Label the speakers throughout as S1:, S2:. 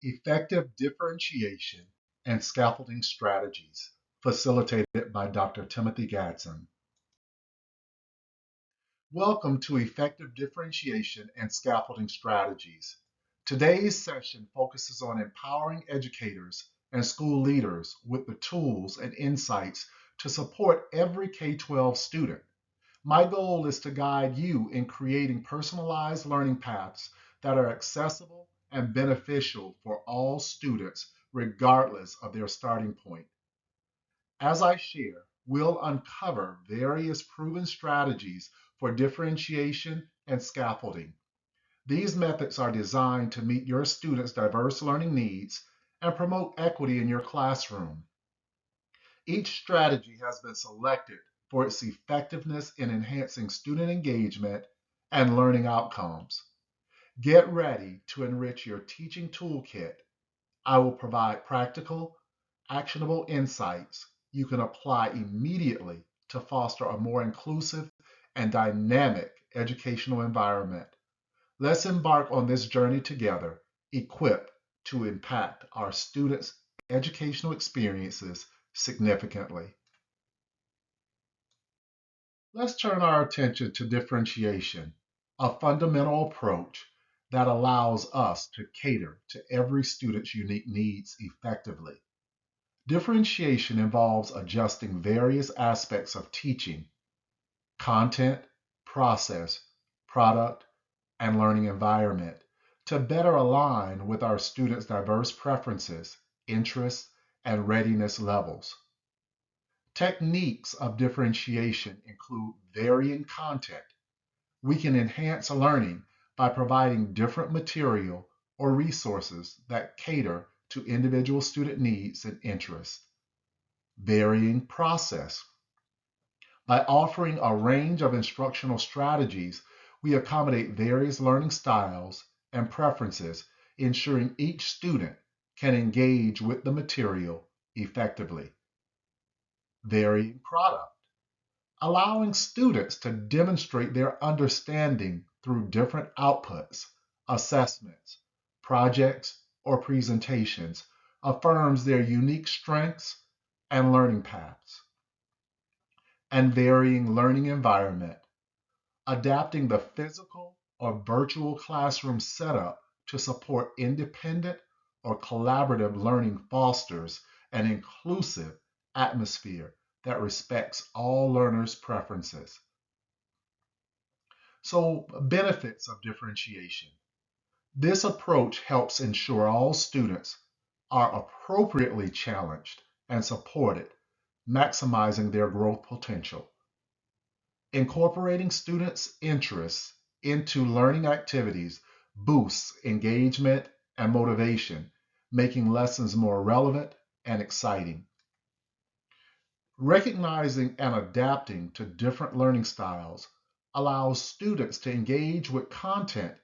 S1: Effective Differentiation and Scaffolding Strategies, facilitated by Dr. Timothy Gadson. Welcome to Effective Differentiation and Scaffolding Strategies. Today's session focuses on empowering educators and school leaders with the tools and insights to support every K-12 student. My goal is to guide you in creating personalized learning paths that are accessible and beneficial for all students, regardless of their starting point. As I share, we'll uncover various proven strategies for differentiation and scaffolding. These methods are designed to meet your students' diverse learning needs and promote equity in your classroom. Each strategy has been selected for its effectiveness in enhancing student engagement and learning outcomes. Get ready to enrich your teaching toolkit. I will provide practical, actionable insights you can apply immediately to foster a more inclusive and dynamic educational environment. Let's embark on this journey together, equipped to impact our students' educational experiences significantly. Let's turn our attention to differentiation, a fundamental approach that allows us to cater to every student's unique needs effectively. Differentiation involves adjusting various aspects of teaching, content, process, product, and learning environment to better align with our students' diverse preferences, interests, and readiness levels. Techniques of differentiation include varying content. We can enhance learning by providing different material or resources that cater to individual student needs and interests. Varying process. By offering a range of instructional strategies, we accommodate various learning styles and preferences, ensuring each student can engage with the material effectively. Varying product. Allowing students to demonstrate their understanding through different outputs, assessments, projects, or presentations affirms their unique strengths and learning paths. And varying learning environment, adapting the physical or virtual classroom setup to support independent or collaborative learning fosters an inclusive atmosphere that respects all learners' preferences. So, benefits of differentiation. This approach helps ensure all students are appropriately challenged and supported, maximizing their growth potential. Incorporating students' interests into learning activities boosts engagement and motivation, making lessons more relevant and exciting. Recognizing and adapting to different learning styles allows students to engage with content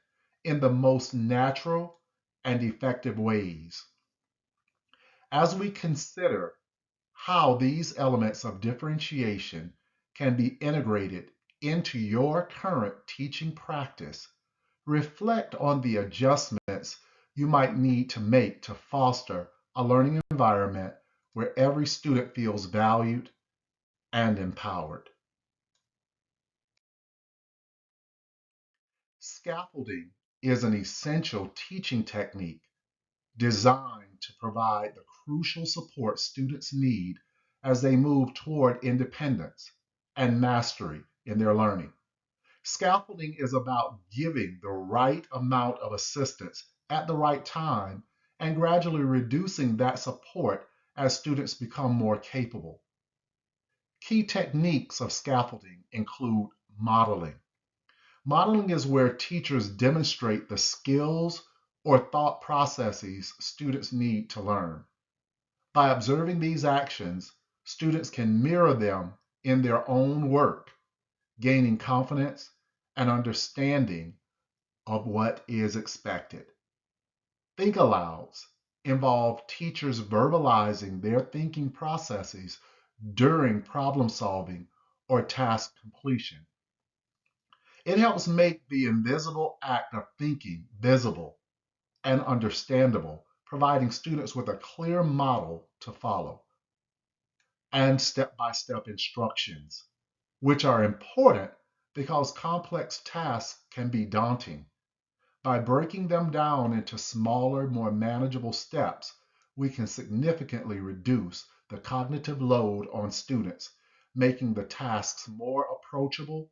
S1: in the most natural and effective ways. As we consider how these elements of differentiation can be integrated into your current teaching practice, reflect on the adjustments you might need to make to foster a learning environment where every student feels valued and empowered. Scaffolding is an essential teaching technique designed to provide the crucial support students need as they move toward independence and mastery in their learning. Scaffolding is about giving the right amount of assistance at the right time and gradually reducing that support as students become more capable. Key techniques of scaffolding include modeling. Modeling is where teachers demonstrate the skills or thought processes students need to learn. By observing these actions, students can mirror them in their own work, gaining confidence and understanding of what is expected. Think alouds involve teachers verbalizing their thinking processes during problem solving or task completion. It helps make the invisible act of thinking visible and understandable providing students with a clear model to follow, and step-by-step instructions, which are important because complex tasks can be daunting. By breaking them down into smaller, more manageable steps, we can significantly reduce the cognitive load on students, making the tasks more approachable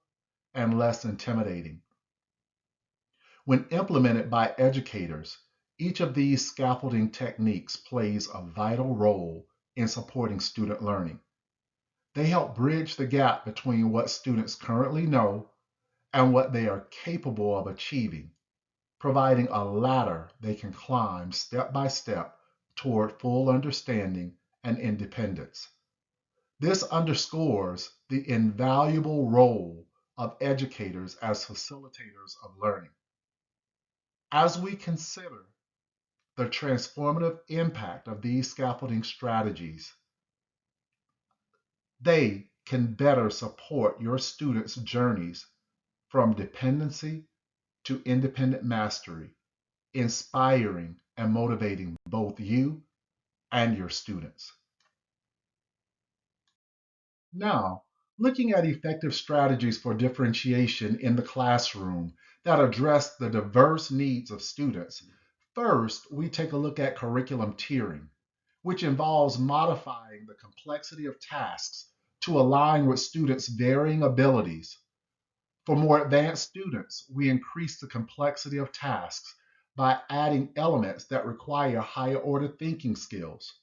S1: and less intimidating. When implemented by educators, each of these scaffolding techniques plays a vital role in supporting student learning. They help bridge the gap between what students currently know and what they are capable of achieving, providing a ladder they can climb step by step toward full understanding and independence. This underscores the invaluable role of educators as facilitators of learning. As we consider the transformative impact of these scaffolding strategies, they can better support your students' journeys from dependency to independent mastery, inspiring and motivating both you and your students. Now, looking at effective strategies for differentiation in the classroom that address the diverse needs of students, first, we take a look at curriculum tiering, which involves modifying the complexity of tasks to align with students' varying abilities. For more advanced students, we increase the complexity of tasks by adding elements that require higher order thinking skills.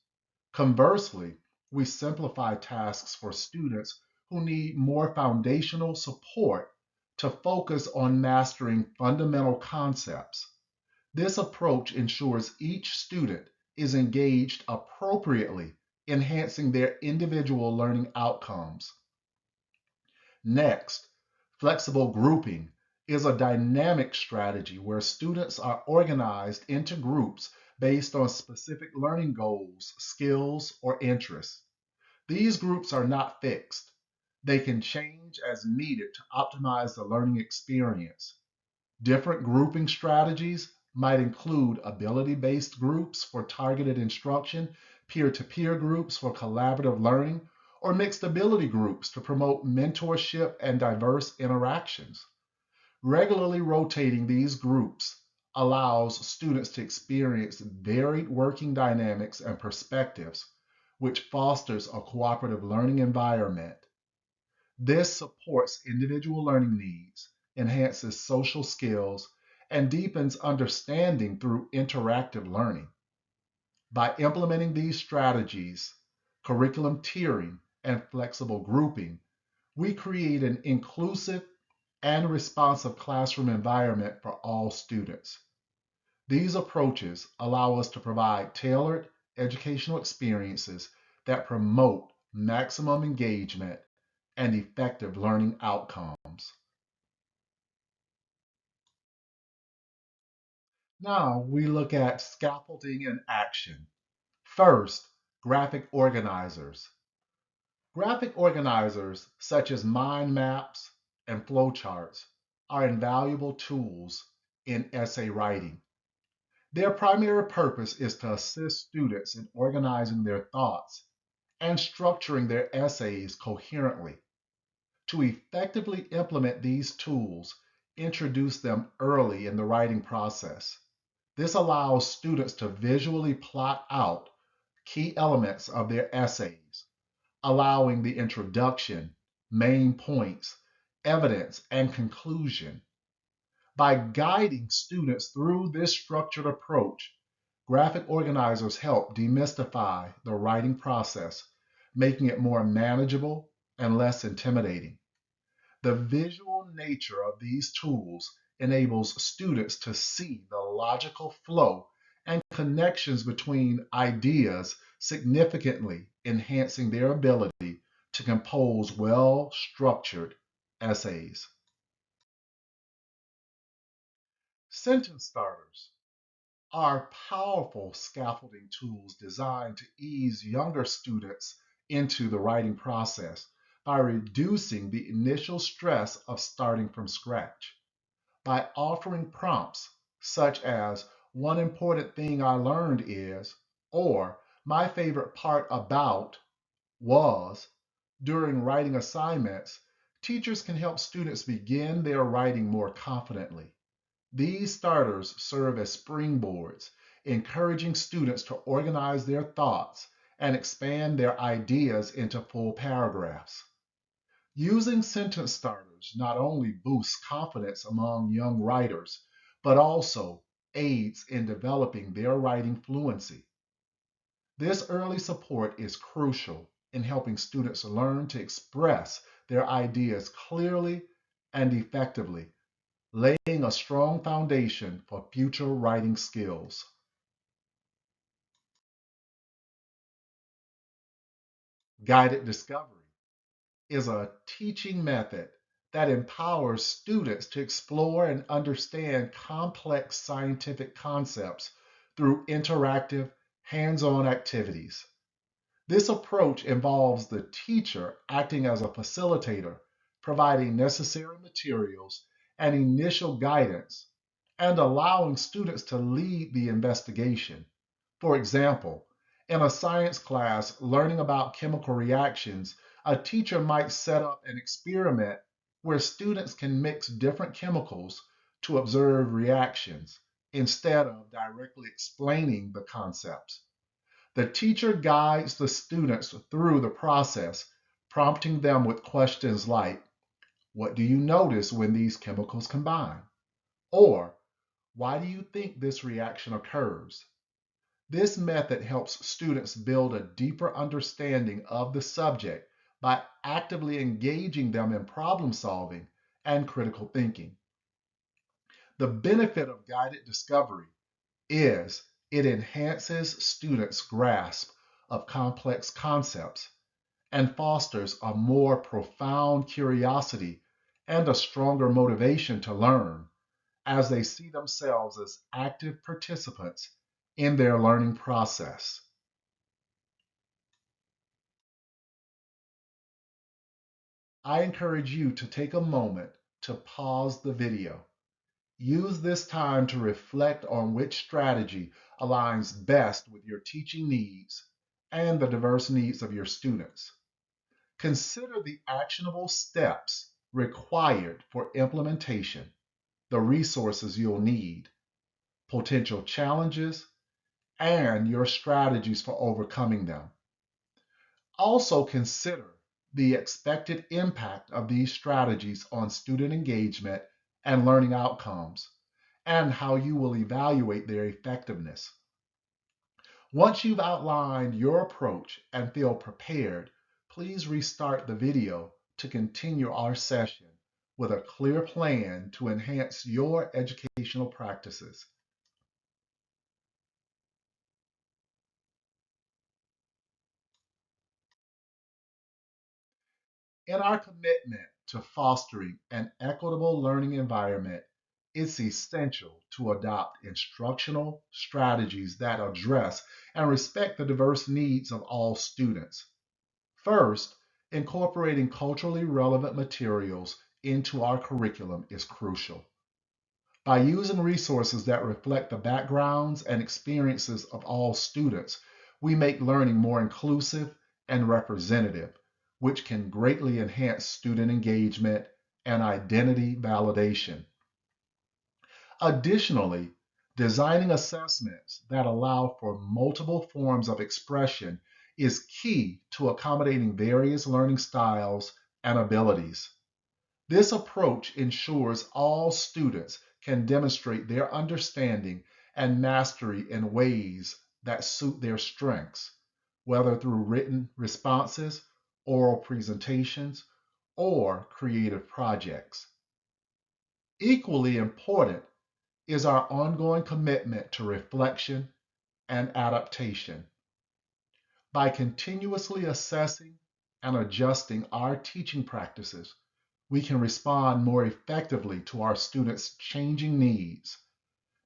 S1: Conversely, we simplify tasks for students who need more foundational support to focus on mastering fundamental concepts. This approach ensures each student is engaged appropriately, enhancing their individual learning outcomes. Next, flexible grouping is a dynamic strategy where students are organized into groups based on specific learning goals, skills, or interests. These groups are not fixed. They can change as needed to optimize the learning experience. Different grouping strategies might include ability-based groups for targeted instruction, peer-to-peer groups for collaborative learning, or mixed ability groups to promote mentorship and diverse interactions. Regularly rotating these groups allows students to experience varied working dynamics and perspectives, which fosters a cooperative learning environment. This supports individual learning needs, enhances social skills, and deepens understanding through interactive learning. By implementing these strategies, curriculum tiering, and flexible grouping, we create an inclusive and responsive classroom environment for all students. These approaches allow us to provide tailored educational experiences that promote maximum engagement and effective learning outcomes. Now we look at scaffolding in action. First, graphic organizers. Graphic organizers such as mind maps and flowcharts are invaluable tools in essay writing. Their primary purpose is to assist students in organizing their thoughts and structuring their essays coherently. To effectively implement these tools, introduce them early in the writing process. This allows students to visually plot out key elements of their essays, allowing the introduction, main points, evidence, and conclusion. By guiding students through this structured approach, graphic organizers help demystify the writing process, making it more manageable and less intimidating. The visual nature of these tools enables students to see the logical flow and connections between ideas, significantly enhancing their ability to compose well-structured essays. Sentence starters are powerful scaffolding tools designed to ease younger students into the writing process by reducing the initial stress of starting from scratch. By offering prompts such as, one important thing I learned is, or my favorite part about was, during writing assignments, teachers can help students begin their writing more confidently. These starters serve as springboards, encouraging students to organize their thoughts and expand their ideas into full paragraphs. Using sentence starters not only boosts confidence among young writers, but also aids in developing their writing fluency. This early support is crucial in helping students learn to express their ideas clearly and effectively, laying a strong foundation for future writing skills. Guided discovery is a teaching method that empowers students to explore and understand complex scientific concepts through interactive, hands on activities. This approach involves the teacher acting as a facilitator, providing necessary materials and initial guidance, and allowing students to lead the investigation. For example, in a science class learning about chemical reactions, a teacher might set up an experiment where students can mix different chemicals to observe reactions instead of directly explaining the concepts. The teacher guides the students through the process, prompting them with questions like, what do you notice when these chemicals combine? Or, why do you think this reaction occurs? This method helps students build a deeper understanding of the subject by actively engaging them in problem solving and critical thinking. The benefit of guided discovery is it enhances students' grasp of complex concepts and fosters a more profound curiosity and a stronger motivation to learn as they see themselves as active participants in their learning process. I encourage you to take a moment to pause the video. Use this time to reflect on which strategy aligns best with your teaching needs and the diverse needs of your students. Consider the actionable steps required for implementation, the resources you'll need, potential challenges, and your strategies for overcoming them. Also consider the expected impact of these strategies on student engagement and learning outcomes, and how you will evaluate their effectiveness. Once you've outlined your approach and feel prepared, please restart the video to continue our session with a clear plan to enhance your educational practices. In our commitment to fostering an equitable learning environment, it's essential to adopt instructional strategies that address and respect the diverse needs of all students. First, incorporating culturally relevant materials into our curriculum is crucial. By using resources that reflect the backgrounds and experiences of all students, we make learning more inclusive and representative, which can greatly enhance student engagement and identity validation. Additionally, designing assessments that allow for multiple forms of expression is key to accommodating various learning styles and abilities. This approach ensures all students can demonstrate their understanding and mastery in ways that suit their strengths, whether through written responses, oral presentations, or creative projects. Equally important is our ongoing commitment to reflection and adaptation. By continuously assessing and adjusting our teaching practices, we can respond more effectively to our students' changing needs.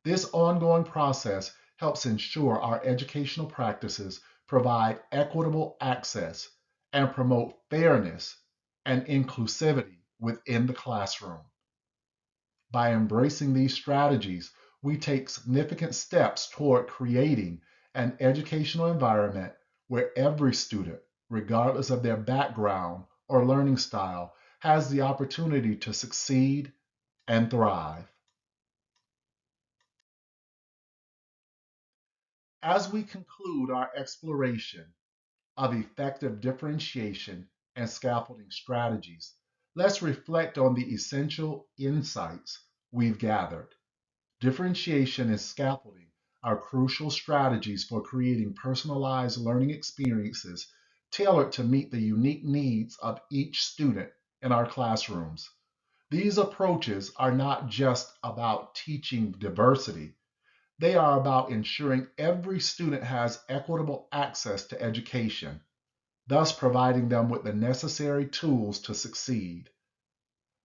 S1: This ongoing process helps ensure our educational practices provide equitable access and promote fairness and inclusivity within the classroom. By embracing these strategies, we take significant steps toward creating an educational environment where every student, regardless of their background or learning style, has the opportunity to succeed and thrive. As we conclude our exploration of effective differentiation and scaffolding strategies, let's reflect on the essential insights we've gathered. Differentiation and scaffolding are crucial strategies for creating personalized learning experiences tailored to meet the unique needs of each student in our classrooms. These approaches are not just about teaching diversity, they are about ensuring every student has equitable access to education, thus providing them with the necessary tools to succeed.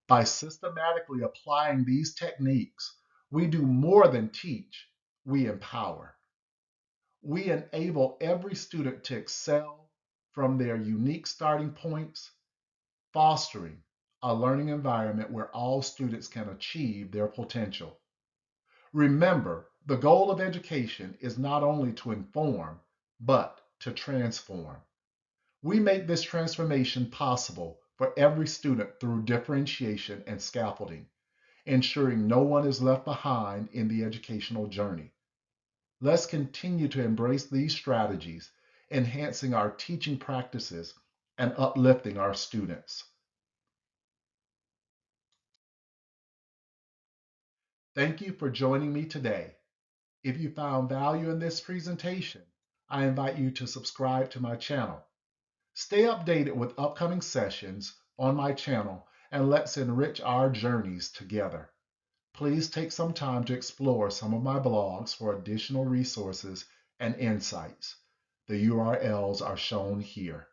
S1: By systematically applying these techniques, we do more than teach, we empower. We enable every student to excel from their unique starting points, fostering a learning environment where all students can achieve their potential. Remember, the goal of education is not only to inform, but to transform. We make this transformation possible for every student through differentiation and scaffolding, ensuring no one is left behind in the educational journey. Let's continue to embrace these strategies, enhancing our teaching practices and uplifting our students. Thank you for joining me today. If you found value in this presentation, I invite you to subscribe to my channel. Stay updated with upcoming sessions on my channel and let's enrich our journeys together. Please take some time to explore some of my blogs for additional resources and insights. The URLs are shown here.